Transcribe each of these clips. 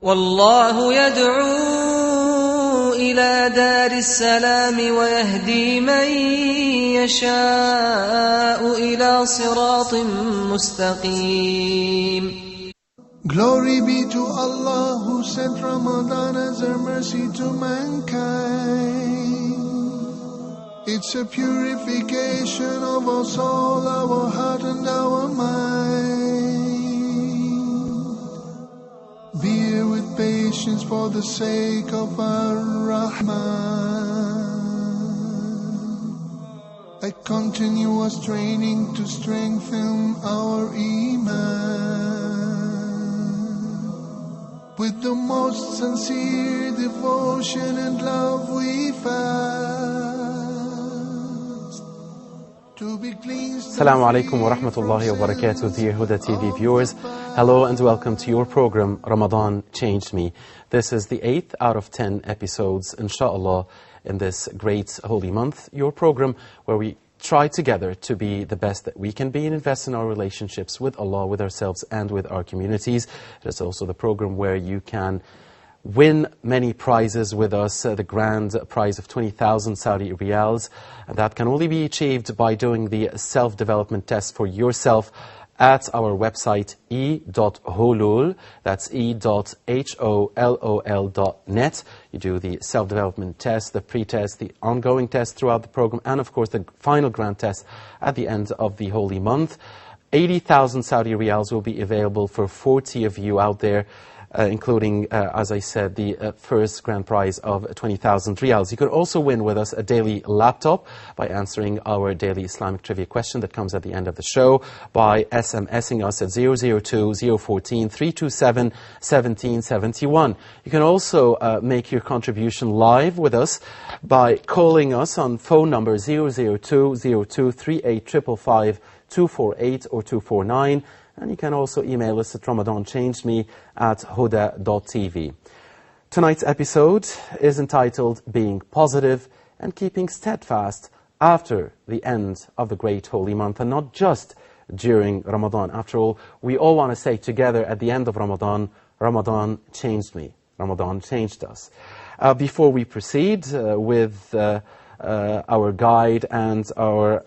والله يدعو إلى دار السلام ويهدي من يشاء إلى صراط مستقيم. Glory be to Allah who sent Ramadan as a mercy to mankind. It's a purification of our soul, our heart and our mind. Bear with patience for the sake of our Rahman. A continuous training to strengthen our Iman. With the most sincere devotion and love we fast. To be cleansed. Assalamu alaikum wa rahmatullahi wa barakatuh, dear Huda TV viewers. Hello and welcome to your program, Ramadan Changed Me. This is the 8th out of 10 episodes, inshallah, in this great holy month. Your program where we try together to be the best that we can be and invest in our relationships with Allah, with ourselves and with our communities. It is also the program where you can win many prizes with us, the grand prize of 20,000 Saudi riyals. And that can only be achieved by doing the self-development test for yourself at our website e.holul, that's e.holol.net. You do the self-development test, the pre-test, the ongoing test throughout the program, and of course the final grand test at the end of the holy month. 80,000 Saudi riyals will be available for 40 of you out there, including, as I said, the first grand prize of 20,000 riyals. You could also win with us a daily laptop by answering our daily Islamic trivia question that comes at the end of the show, by SMSing us at 002-014-327-1771. You can also make your contribution live with us by calling us on phone number 002-0238-555-248 or 249. And you can also email us at ramadanchangedme@huda.tv. Tonight's episode is entitled Being Positive and Keeping Steadfast After the End of the Great Holy Month, and not just during Ramadan. After all, we all want to say together at the end of Ramadan, Ramadan changed me, Ramadan changed us. Before we proceed with our guide and our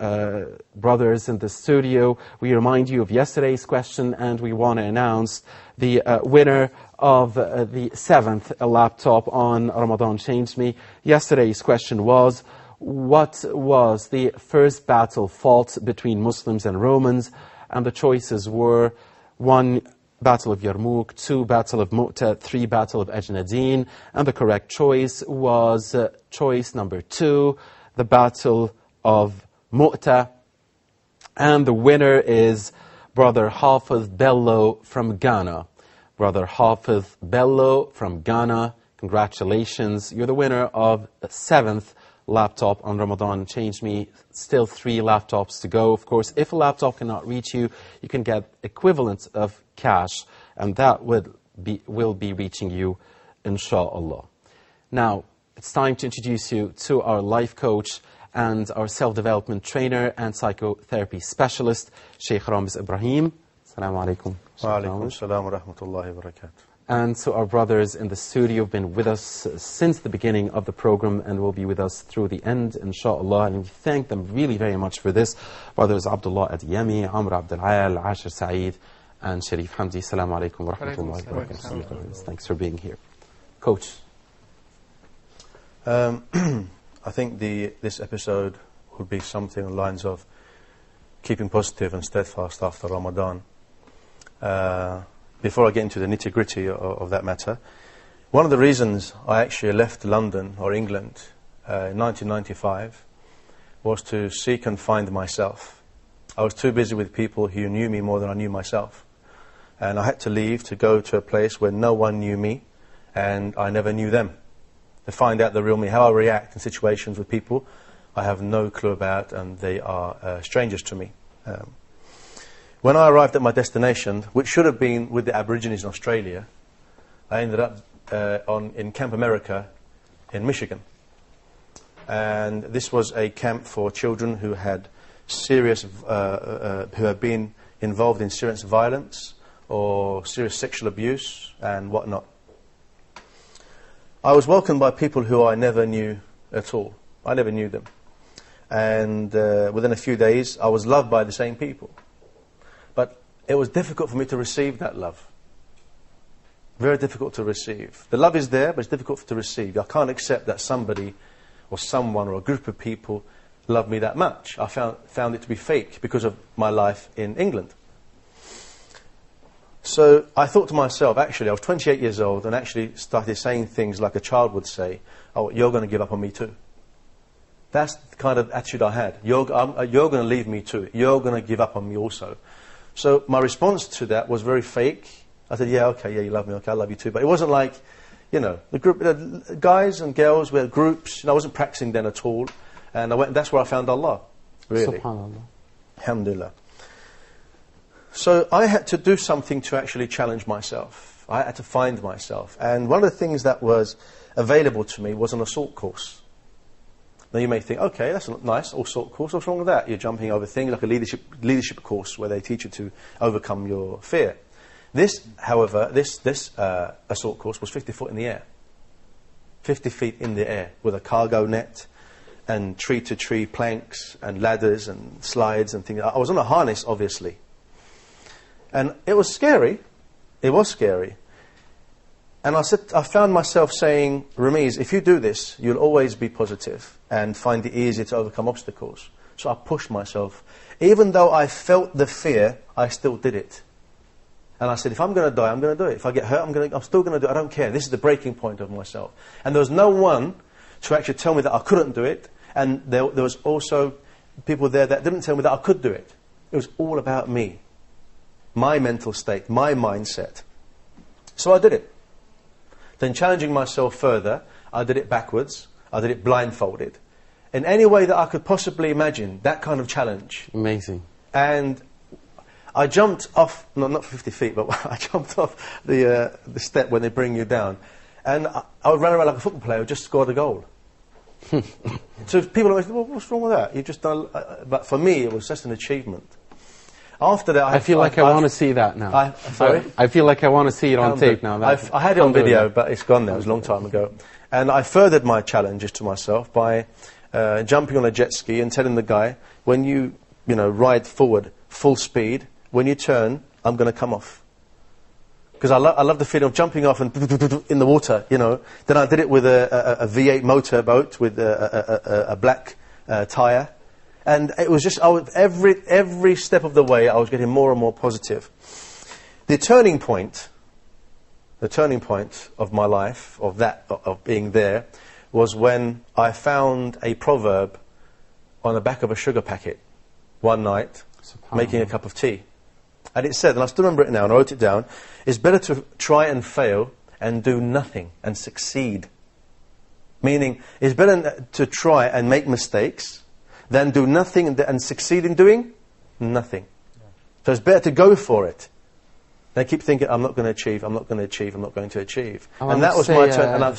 brothers in the studio, we remind you of yesterday's question, and we want to announce the winner of the 7th laptop on Ramadan Changed Me. Yesterday's question was, what was the first battle fought between Muslims and Romans? And the choices were 1, Battle of Yarmouk, 2, Battle of Mu'tah, 3, Battle of Ajnadin, and the correct choice was choice number 2, the Battle of Mu'tah. And the winner is Brother Hafiz Bello from Ghana. Brother Hafiz Bello from Ghana, congratulations. You're the winner of the 7th laptop on Ramadan Changed Me. Still 3 laptops to go. Of course, if a laptop cannot reach you, you can get equivalent of cash, and that will be reaching you, inshallah. Now, it's time to introduce you to our life coach and our self-development trainer and psychotherapy specialist, Shaykh Ramiz Ibrahim. Assalamu alaikum. Wa alaikum assalam wa rahmatullahi wa barakatuh. And so our brothers in the studio have been with us since the beginning of the program and will be with us through the end, inshallah. And we thank them really very much for this. Brothers Abdullah Adiyami, Amr Abdul Al, Ashir Saeed, and Sharif Hamdi. Assalamu alaikum wa rahmatullahi wa barakatuh. Thanks for being here. Coach. I think this episode would be something along the lines of keeping positive and steadfast after Ramadan. Before I get into the nitty-gritty of that matter, one of the reasons I actually left London or England in 1995 was to seek and find myself. I was too busy with people who knew me more than I knew myself. And I had to leave to go to a place where no one knew me and I never knew them. To find out the real me, how I react in situations with people I have no clue about, and they are strangers to me. When I arrived at my destination, which should have been with the Aborigines in Australia, I ended up in Camp America in Michigan. And this was a camp for children who had who have been involved in serious violence or serious sexual abuse and whatnot. I was welcomed by people who I never knew at all. I never knew them. And within a few days, I was loved by the same people. But it was difficult for me to receive that love. Very difficult to receive. The love is there, but it's difficult to receive. I can't accept that somebody or someone or a group of people love me that much. I found it to be fake because of my life in England. So I thought to myself, actually, I was 28 years old and actually started saying things like a child would say, oh, you're going to give up on me too. That's the kind of attitude I had. You're going to leave me too. You're going to give up on me also. So my response to that was very fake. I said, yeah, okay, yeah, you love me, okay, I love you too. But it wasn't like, you know, the group, guys and girls were groups, and I wasn't practicing then at all. And that's where I found Allah, really. SubhanAllah. Alhamdulillah. So I had to do something to actually challenge myself. I had to find myself. And one of the things that was available to me was an assault course. Now you may think, okay, that's a nice assault course. What's wrong with that? You're jumping over things like a leadership course where they teach you to overcome your fear. This, however, this assault course was 50 foot in the air. 50 feet in the air with a cargo net and tree-to-tree planks and ladders and slides and things. I was on a harness, obviously. And it was scary. It was scary. And I found myself saying, Ramiz, if you do this, you'll always be positive and find it easier to overcome obstacles. So I pushed myself. Even though I felt the fear, I still did it. And I said, if I'm going to die, I'm going to do it. If I get hurt, I'm still going to do it. I don't care. This is the breaking point of myself. And there was no one to actually tell me that I couldn't do it. And there was also people there that didn't tell me that I could do it. It was all about me. My mental state, my mindset. So I did it. Then challenging myself further, I did it backwards. I did it blindfolded. In any way that I could possibly imagine, that kind of challenge. Amazing. And I jumped off, not 50 feet, but I jumped off the step when they bring you down. And I would run around like a football player who just scored a goal. So people always say, well, what's wrong with that? You just done, but for me, it was just an achievement. After that, I feel like I want to see that now. Sorry? I feel like I want to see it on tape now. I had it on video, but it's gone now. It was a long time ago. And I furthered my challenges to myself by jumping on a jet ski and telling the guy, when you ride forward full speed, when you turn, I'm going to come off. Because I love the feeling of jumping off and in the water, Then I did it with a V8 motorboat with a black tyre. And it was just, every step of the way, I was getting more and more positive. The turning point of my life, of being there, was when I found a proverb on the back of a sugar packet one night, making a cup of tea. And it said, and I still remember it now, and I wrote it down, it's better to try and fail and do nothing and succeed. Meaning, it's better to try and make mistakes than do nothing and succeed in doing nothing. Yeah. So it's better to go for it. And I keep thinking, I'm not going to achieve, I'm not going to achieve, I'm not going to achieve. And that was my turn. And I've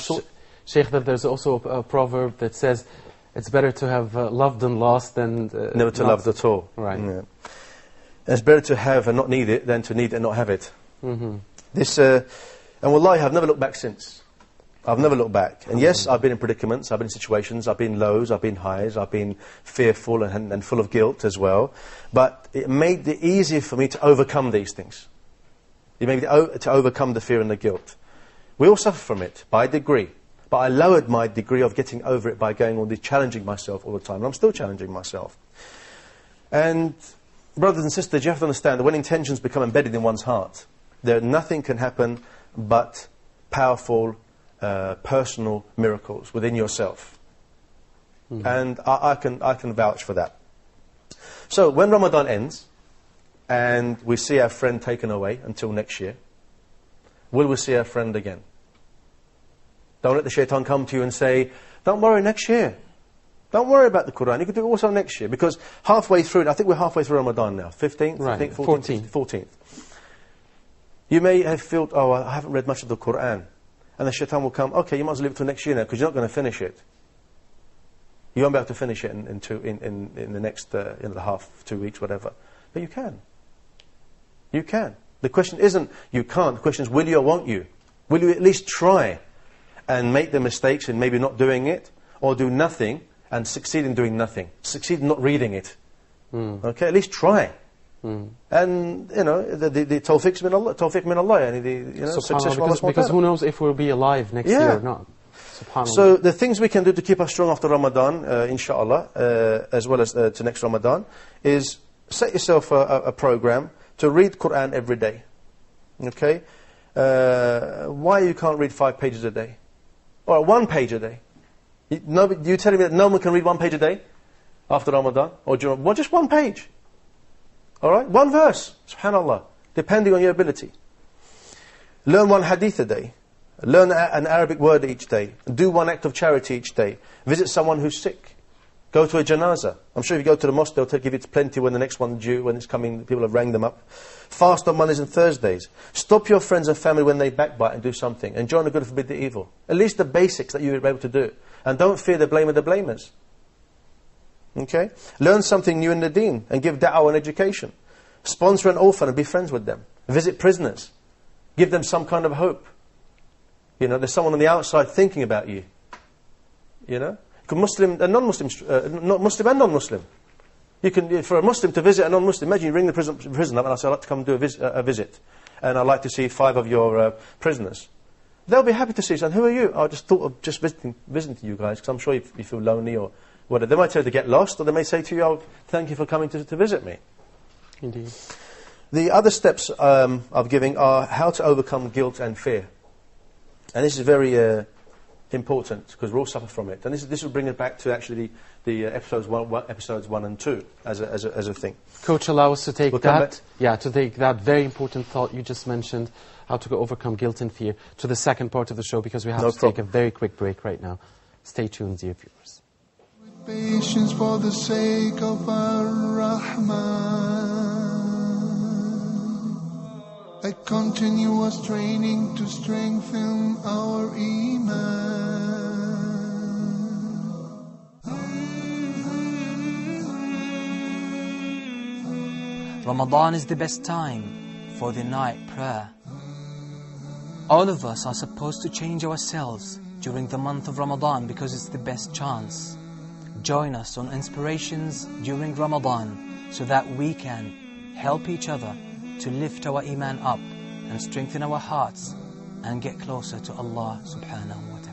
Shaikh, that there's also a proverb that says, it's better to have loved and lost than... never to love at all. Right. Yeah. It's better to have and not need it than to need it and not have it. Mm-hmm. And wallahi, I've never looked back since. I've never looked back. And yes, I've been in predicaments, I've been in situations, I've been lows, I've been highs, I've been fearful and full of guilt as well. But it made it easier for me to overcome these things. It made me to overcome the fear and the guilt. We all suffer from it, by degree. But I lowered my degree of getting over it by going on this, challenging myself all the time. And I'm still challenging myself. And brothers and sisters, you have to understand that when intentions become embedded in one's heart, nothing can happen but powerful personal miracles within yourself. Mm-hmm. And I can vouch for that. So when Ramadan ends and we see our friend taken away until next year, will we see our friend again? Don't let the shaitan come to you and say, don't worry, next year. Don't worry about the Quran. You can do it also next year. Because halfway through, I think we're halfway through Ramadan now. 15th, right. I think 14th. You may have felt, oh, I haven't read much of the Quran. And the shaitan will come, okay, you might as well leave it till next year now, because you're not going to finish it. You won't be able to finish it in the next half, 2 weeks, whatever. But you can. You can. The question isn't you can't. The question is, will you or won't you? Will you at least try? and make the mistakes in maybe not doing it, or do nothing and succeed in doing nothing. Succeed in not reading it. Okay, at least try. And, you know, the tawfiq's min Allah, tawfiq min Allah, and success from Allah. Because who knows if we'll be alive next year or not. So the things we can do to keep us strong after Ramadan, inshallah, as well as to next Ramadan, is set yourself a program to read Quran every day. Okay? Why you can't read 5 pages a day? Or 1 page a day? You telling me that no one can read 1 page a day after Ramadan? Or just 1 page? Alright? 1 verse. Subhanallah. Depending on your ability. Learn 1 hadith a day. Learn an Arabic word each day. Do 1 act of charity each day. Visit someone who's sick. Go to a janazah. I'm sure if you go to the mosque, they'll give it plenty when the next one's due, when it's coming, people have rang them up. Fast on Mondays and Thursdays. Stop your friends and family when they backbite and do something. And join the good and forbid the evil. At least the basics that you were able to do. And don't fear the blame of the blamers. Okay? Learn something new in the deen and give da'wah and education. Sponsor an orphan and be friends with them. Visit prisoners. Give them some kind of hope. You know, there's someone on the outside thinking about you. You know? Muslim and non-Muslim, not Muslim and non-Muslim. You can, for a Muslim to visit a non-Muslim, imagine you ring the prison up and I say, I'd like to come and do a visit. And I'd like to see 5 of your prisoners. They'll be happy to see you. And who are you? I just thought of just visiting you guys, because I'm sure you feel lonely or whatever. They might tell you to get lost, or they may say to you, oh, thank you for coming to visit me. Indeed. The other steps of giving are how to overcome guilt and fear. And this is very important, because we all suffer from it. And this will bring it back to actually the episodes 1 and 2 as a thing. Coach, allow us to take that very important thought you just mentioned, how to overcome guilt and fear, to the second part of the show, because we have to take a very quick break right now. Stay tuned, dear viewers. With patience for the sake of Ar-Rahman, a continuous training to strengthen our Iman. Ramadan is the best time for the night prayer. All of us are supposed to change ourselves during the month of Ramadan because it's the best chance. Join us on Inspirations during Ramadan so that we can help each other to lift our Iman up and strengthen our hearts and get closer to Allah subhanahu wa ta'ala.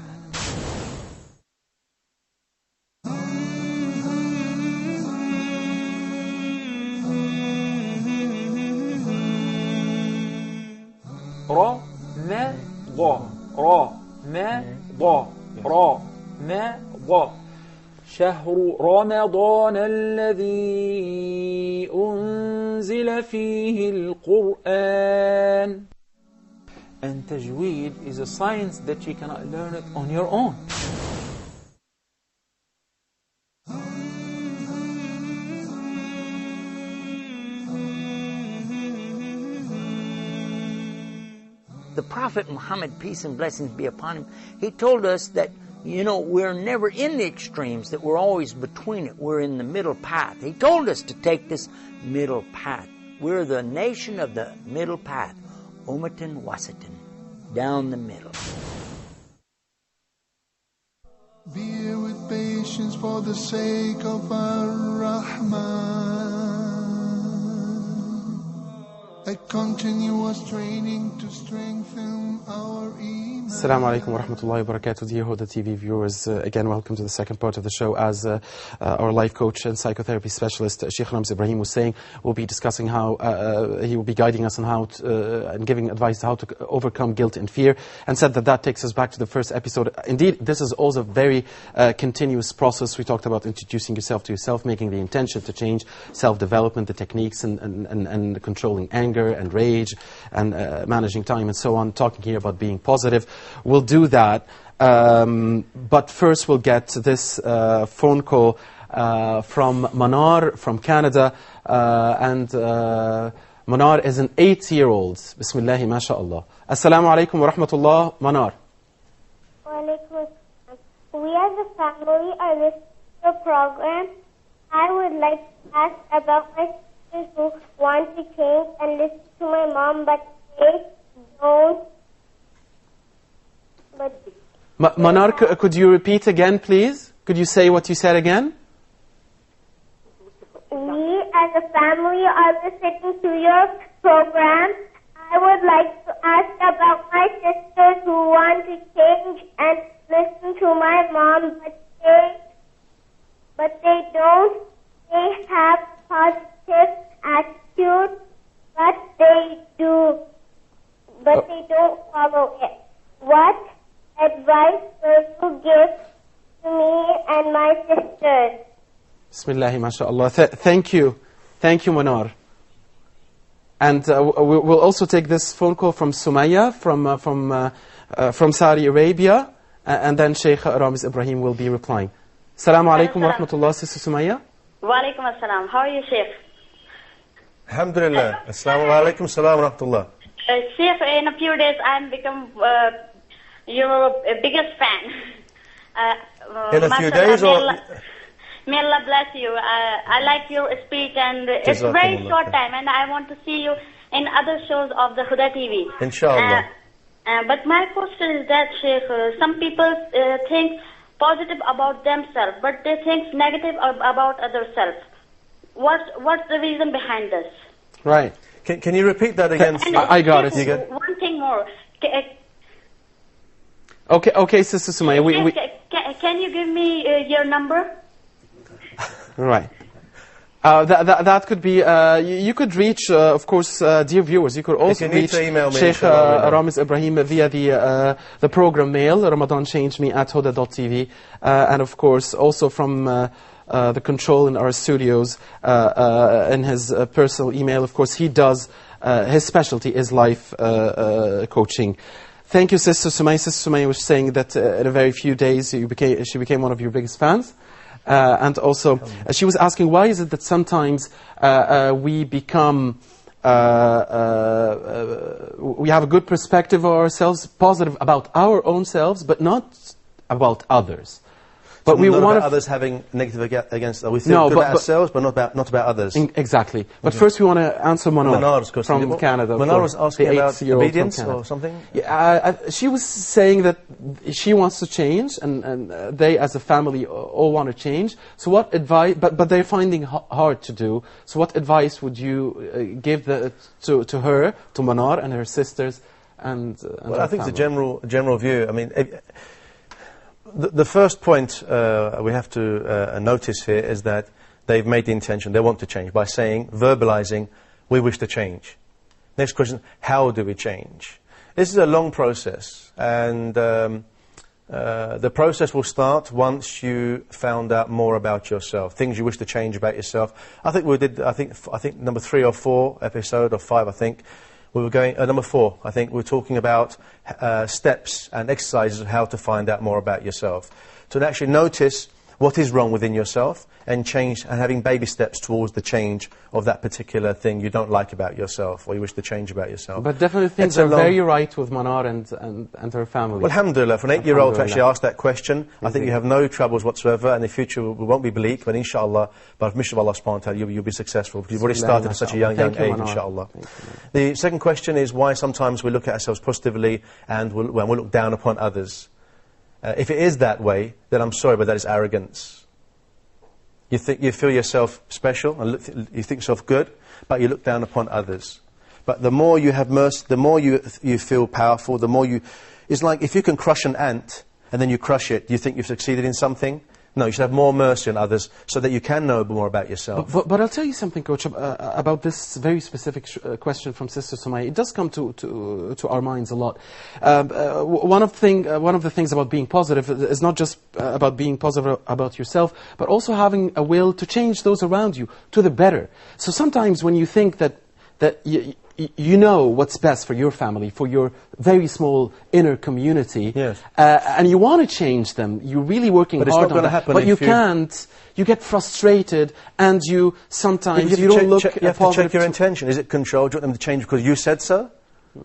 شهر رمضان الذي أنزل فيه القرآن. And tajweed is a science that you cannot learn it on your own. The Prophet Muhammad, peace and blessings be upon him, he told us that, you know, we're never in the extremes, that we're always between it. We're in the middle path. He told us to take this middle path. We're the nation of the middle path. Ummatan wasatan, down the middle. Bear with patience for the sake of Ar-Rahman, a continuous training to strengthen our Iman. Assalamu alaikum wa rahmatullahi wa barakatuh, dear Huda TV viewers. Again, welcome to the second part of the show. As our life coach and psychotherapy specialist, Shaikh Ramiz Ibrahim, was saying, we'll be discussing how he will be guiding us on how to, and giving advice how to overcome guilt and fear, and said that takes us back to the first episode. Indeed, this is also a very continuous process. We talked about introducing yourself to yourself, making the intention to change, self-development, the techniques, and controlling anger and rage, and managing time and so on, talking here about being positive. We'll do that, but first we'll get this phone call from Manar from Canada, and Manar is an 8-year-old. Bismillahi ma sha Allah. Assalamu alaikum wa rahmatullah, Manar. Wa alaikum assalam. We as a family are listening to the program. I would like to ask about my sisters who want to change and listen to my mom, but they don't. Manar, could you repeat again, please? Could you say what you said again? We as a family are listening to your program. I would like to ask about my sisters who want to change and listen to my mom, but they don't. They have positive attitude, but they don't follow it. What advice will you give to me and my sisters? Bismillah, mashallah. Thank you. Thank you, Manar. And we'll also take this phone call from Sumaya from Saudi Arabia, and then Shaykh Ramiz Ibrahim will be replying. Assalamu alaikum wa rahmatullah, Sister Sumaya. Wa alaikum assalam. How are you, Shaykh? Alhamdulillah. Assalamu alaikum, salam wa rahmatullah. Shaykh, in a few days I'm become your biggest fan. In a few days, or? May Allah bless you. I like your speech, and it's very short time, and I want to see you in other shows of the Huda TV. Inshallah. But my question is that, Shaykh, some people think positive about themselves, but they think negative about other self. What's the reason behind this? Right. Can you repeat that again? I got it. One thing more. Okay, Sister Sumaya. Can you give me your number? Right. That could be, you could reach, of course, dear viewers, you could also reach Shaykh Ramiz Ibrahim via the program mail, RamadanChangeMe@huda.tv, and of course also from the control in our studios, in his personal email. Of course, he does, his specialty is life coaching. Thank you, Sister Sumaya. Sister Sumaya was saying that in a very few days she became one of your biggest fans. And also, she was asking, why is it that sometimes we become, we have a good perspective of ourselves, positive about our own selves, but not about others. But so we not want about others having negative against us. We feel good about ourselves, but not about others. Exactly. But first we want to answer Manar from Canada. Manar was asking about obedience or something? Yeah, she was saying that she wants to change, and they as a family all want to change. So what advice, but they're finding hard to do. So what advice would you give to her, to Manar and her sisters and well, I think the general view, I mean, the first point we have to notice here is that they've made the intention, they want to change, by saying, verbalizing, we wish to change. Next question, how do we change? This is a long process, and the process will start once you found out more about yourself, things you wish to change about yourself. I think we did, I think number 3 or 4 episode, or 5, I think, we were going, number 4, I think, we were talking about steps and exercises of how to find out more about yourself. So to actually notice what is wrong within yourself and change, and having baby steps towards the change of that particular thing you don't like about yourself or you wish to change about yourself. But definitely things are very right with Manar and her family. Well, alhamdulillah, for an 8-year-old to actually ask that question, I think you have no troubles whatsoever, and the future won't be bleak, but inshallah, by permission of Allah subhanahu wa ta'ala, you'll be successful. You've already started at such a young age, inshallah. The second question is why sometimes we look at ourselves positively and when we look down upon others. If it is that way, then I'm sorry, but that is arrogance. You feel yourself special, and you think yourself good, but you look down upon others. But the more you have mercy, the more you feel powerful, the more you... It's like if you can crush an ant, and then you crush it, do you think you've succeeded in something? No, you should have more mercy on others so that you can know more about yourself. But I'll tell you something, Coach, about this very specific question from Sister Sumaya. It does come to our minds a lot. One of the things about being positive is not just about being positive about yourself, but also having a will to change those around you to the better. So sometimes when you think that you know what's best for your family, for your very small inner community, yes. And you want to change them, you're really working hard on that, but you can't, you get frustrated, and you sometimes, you don't look... You have to check your intention. Is it control? Do you want them to change because you said so? Do you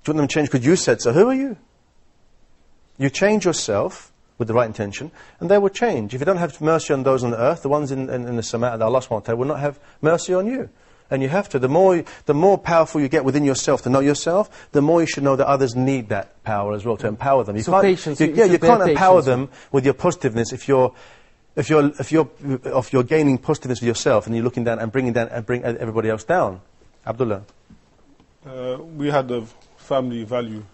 want them to change because you said so? Who are you? You change yourself with the right intention, and they will change. If you don't have mercy on those on the earth, the ones in the Sama, Allah subhanahu wa ta'ala will not have mercy on you. And you have to. The more powerful you get within yourself to know yourself, the more you should know that others need that power as well to empower them. You can't, patience. you can't empower them with your positiveness if you're gaining positiveness with yourself and you're looking down and bring everybody else down. Abdullah. We had a family value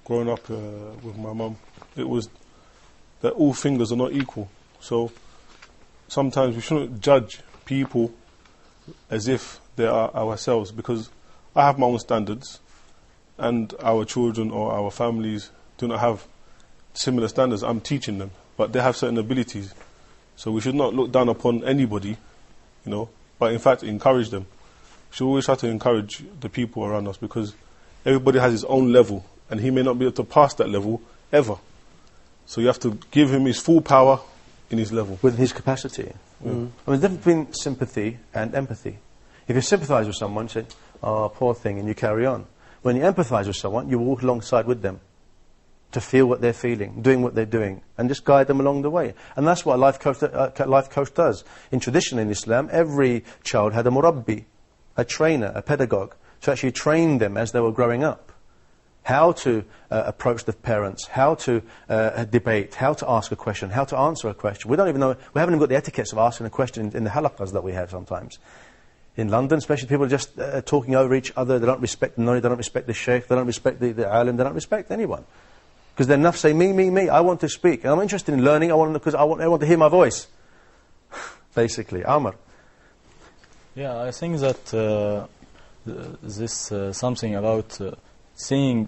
growing up with my mum. It was that all fingers are not equal. So sometimes we shouldn't judge people as if they are ourselves, because I have my own standards and our children or our families do not have similar standards. I'm teaching them, but they have certain abilities. So we should not look down upon anybody, but in fact encourage them. We should always try to encourage the people around us, because everybody has his own level and he may not be able to pass that level ever. So you have to give him his full power in his level. With his capacity. I mean, the difference between sympathy and empathy. If you sympathise with someone, you say, oh, poor thing, and you carry on. When you empathise with someone, you walk alongside with them to feel what they're feeling, doing what they're doing, and just guide them along the way. And that's what a life coach does. In tradition in Islam, every child had a murabbi, a trainer, a pedagogue, to actually train them as they were growing up. How to approach the parents, how to debate, how to ask a question, how to answer a question. We don't even know, we haven't even got the etiquettes of asking a question in the halaqas that we have sometimes. In London, especially, people are just talking over each other. They don't respect the knowledge, they don't respect the Shaikh, they don't respect the alim, they don't respect anyone. Because they're enough say, me, I want to speak. And I'm interested in learning, because I want to hear my voice. Basically. Amr. Yeah, I think that this something about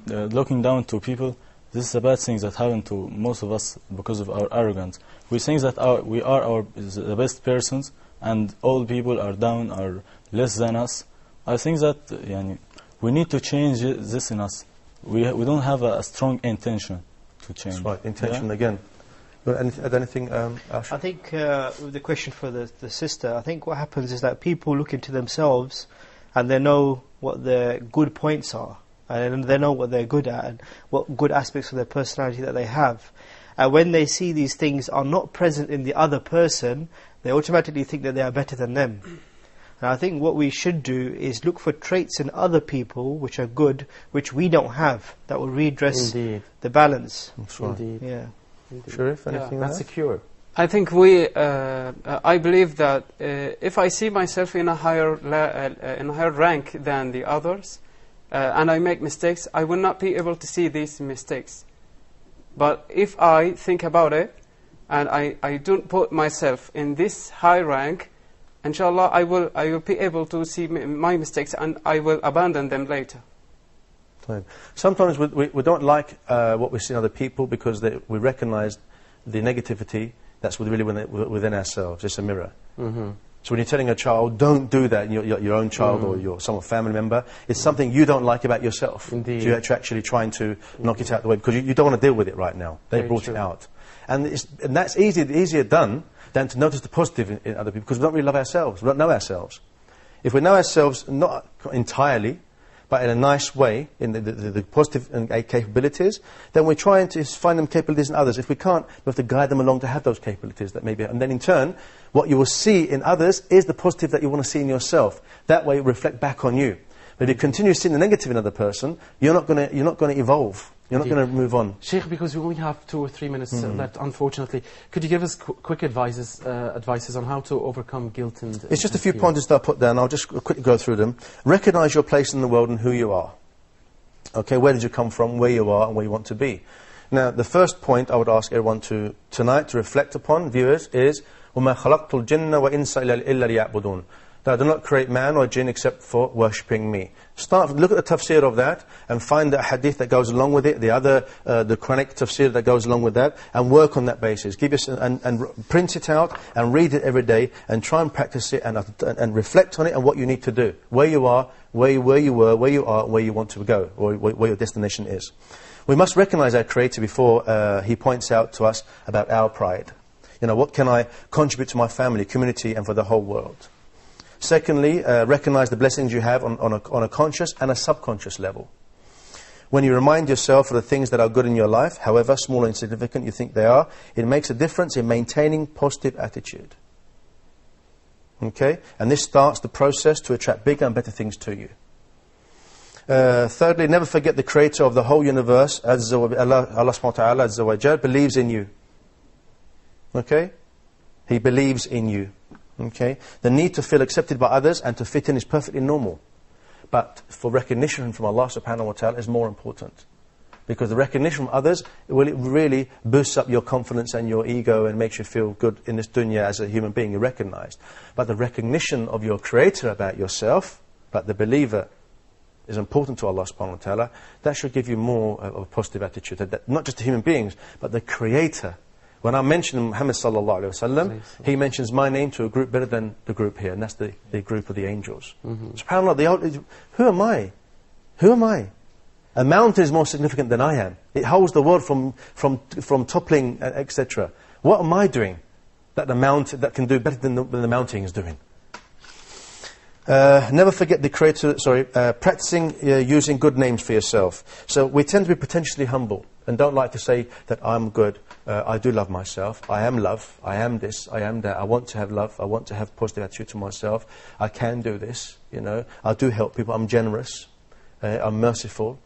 looking down to people, this is a bad thing that happened to most of us because of our arrogance. We think that we are the best persons and all people are down, are less than us. I think that we need to change this in us. We don't have a strong intention to change. That's right, intention again. Anything, Ash? I think with the question for the sister, I think what happens is that people look into themselves and they know what their good points are. And they know what they're good at and what good aspects of their personality that they have. And when they see these things are not present in the other person, they automatically think that they are better than them. And I think what we should do is look for traits in other people which are good, which we don't have, that will redress the balance. That's right. Indeed. Yeah. Sharif, anything that's secure. I think I believe that if I see myself in a higher rank than the others, and I make mistakes, I will not be able to see these mistakes. But if I think about it, and I don't put myself in this high rank, inshallah, I will be able to see my mistakes, and I will abandon them later. Sometimes we don't like what we see in other people because we recognize the negativity that's really within ourselves. It's a mirror. Mm-hmm. So when you're telling a child, don't do that, your own child or your family member, it's something you don't like about yourself. Indeed. So you're actually trying to knock it out the way because you don't want to deal with it right now. They Very brought true. it out. And that's easier done than to notice the positive in other people, because we don't really love ourselves, we don't know ourselves. If we know ourselves not entirely, but in a nice way, in the positive capabilities, then we're trying to find them capabilities in others. If we can't, we have to guide them along to have those capabilities that maybe, and then in turn, what you will see in others is the positive that you want to see in yourself. That way, it will reflect back on you. But if you continue seeing the negative in another person, you're not going to evolve. You're not going to move on. Sheikh, because we only have 2 or 3 minutes left, unfortunately, could you give us quick advices on how to overcome guilt and... It's just a few pointers that I put down. I'll just quickly go through them. Recognize your place in the world and who you are. Okay, where did you come from, where you are, and where you want to be. Now, the first point I would ask everyone tonight to reflect upon, viewers, is وَمَا خَلَقْتُ الْجِنَّ وَإِنسَ إِلَّا لِيَعْبُدُونَ. That I do not create man or jinn except for worshipping me. Look at the tafsir of that and find the hadith that goes along with it, the Quranic tafsir that goes along with that, and work on that basis. And print it out and read it every day and try and practice it and reflect on it and what you need to do. Where you are, where you were, where you are, where you want to go, or where your destination is. We must recognize our Creator before He points out to us about our pride. What can I contribute to my family, community, and for the whole world? Secondly, recognize the blessings you have on a conscious and a subconscious level. When you remind yourself of the things that are good in your life, however small or insignificant you think they are, it makes a difference in maintaining positive attitude. Okay? And this starts the process to attract bigger and better things to you. Thirdly, never forget the creator of the whole universe, Allah subhanahu wa ta'ala Azza wa Jal, believes in you. Okay? He believes in you. Okay? The need to feel accepted by others and to fit in is perfectly normal. But for recognition from Allah subhanahu wa ta'ala is more important. Because the recognition from others, it really boosts up your confidence and your ego and makes you feel good in this dunya as a human being, you're recognized. But the recognition of your creator about yourself, but the believer, is important to Allah subhanahu wa ta'ala. That should give you more of a positive attitude. That not just to human beings, but the creator. When I mention Muhammad sallallahu alayhi wa sallam, he mentions my name to a group better than the group here, and that's the group of the angels. SubhanAllah, who am I? Who am I? A mountain is more significant than I am. It holds the world from toppling, etc. What am I doing that the mountain that can do better than the mountain is doing? Never forget the creator. Practicing using good names for yourself. So we tend to be potentially humble and don't like to say that I'm good. I do love myself. I am love. I am this. I am that. I want to have love. I want to have positive attitude to myself. I can do this. You know, I do help people. I'm generous. I'm merciful.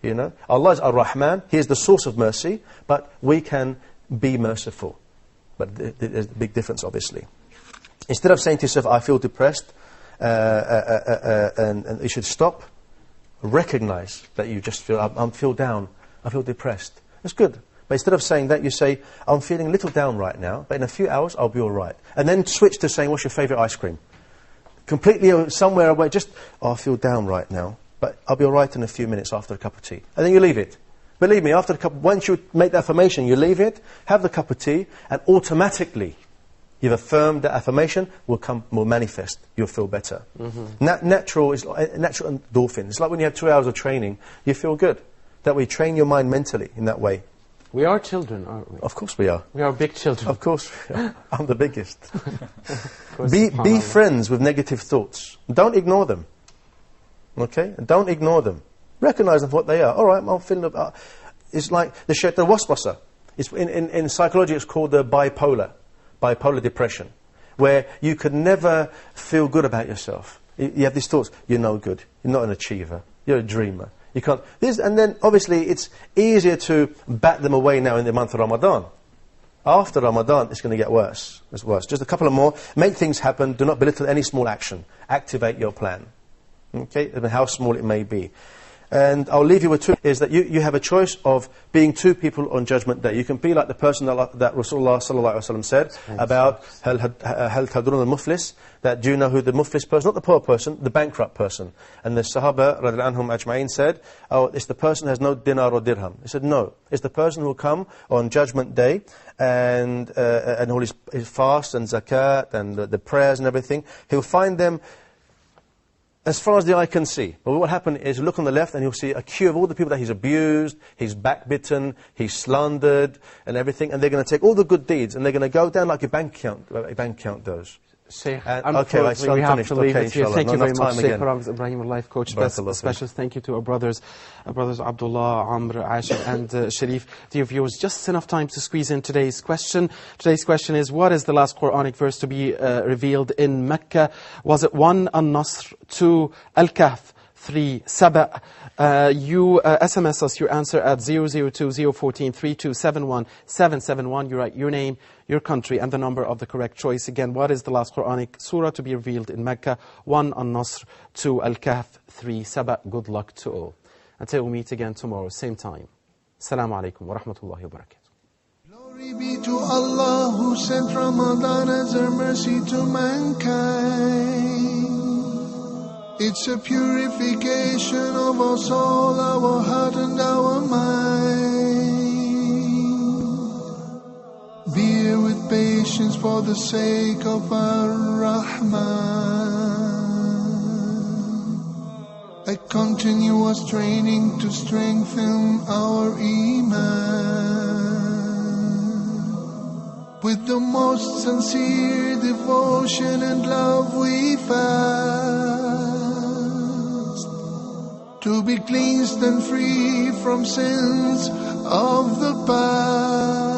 You know, Allah is Ar-Rahman. He is the source of mercy, but we can be merciful. But there's a big difference, obviously. Instead of saying to yourself, I feel depressed, and you should stop, recognize that you just feel, I feel down, I feel depressed. It's good. But instead of saying that, you say, I'm feeling a little down right now, but in a few hours I'll be all right. And then switch to saying, what's your favorite ice cream? Completely somewhere away, just, I feel down right now, but I'll be all right in a few minutes after a cup of tea. And then you leave it. Believe me, once you make the affirmation, you leave it, have the cup of tea, and automatically you've affirmed that affirmation will manifest. You'll feel better. Natural endorphin. It's like when you have 2 hours of training, you feel good. That we train your mind mentally in that way. We are children, aren't we? Of course we are. We are big children. Of course we are. I'm the biggest. Be friends with negative thoughts. Don't ignore them. Okay? Don't ignore them. Recognize them for what they are. All right, I'm feeling... it's like the shaitan waswasa. In psychology, it's called the bipolar depression, where you could never feel good about yourself. You have these thoughts, you're no good, you're not an achiever, you're a dreamer. You can't... and then, obviously, it's easier to bat them away now in the month of Ramadan. After Ramadan, it's going to get worse. It's worse. Just a couple of more. Make things happen. Do not belittle any small action. Activate your plan. Okay? I mean, how small it may be. And I'll leave you with two, is that you have a choice of being two people on Judgment Day. You can be like the person that Rasulullah sallallahu alaihi wasallam said about hal tadrun al-muflis, that do you know who the muflis person, not the poor person, the bankrupt person. And the Sahaba radhiyallahu anhum ajma'in said, oh, it's the person who has no dinar or dirham. He said, no, it's the person who will come on Judgment Day and all his fast and zakat and the prayers and everything. He'll find them as far as the eye can see. But what will happen is, look on the left and you'll see a queue of all the people that he's abused, he's backbitten, he's slandered and everything, and they're going to take all the good deeds and they're going to go down like a bank account does. Shaykh, unfortunately we have to leave it here. Thank you very much, Shaykh Ramiz, Ibrahim, our life coach. Special thank you to our brothers Abdullah, Amr, Ashir and Sharif. Dear viewers, just enough time to squeeze in today's question. Today's question is, what is the last Quranic verse to be revealed in Mecca? Was it 1, An-Nasr, 2, Al-Kahf, 3, Saba? You SMS us your answer at 002-014-3271-771. You write your name, your country, and the number of the correct choice. Again, what is the last Quranic surah to be revealed in Mecca? 1, An-Nasr, 2, Al-Kahf, 3, Saba. Good luck to all. Until we meet again tomorrow, same time. Assalamu alaikum wa rahmatullahi wa barakatuh. Glory be to Allah who sent Ramadan as a mercy to mankind. It's a purification of our soul, our heart and our mind. Bear with patience for the sake of our Rahman. A continuous training to strengthen our Iman. With the most sincere devotion and love we fast, to be cleansed and free from sins of the past.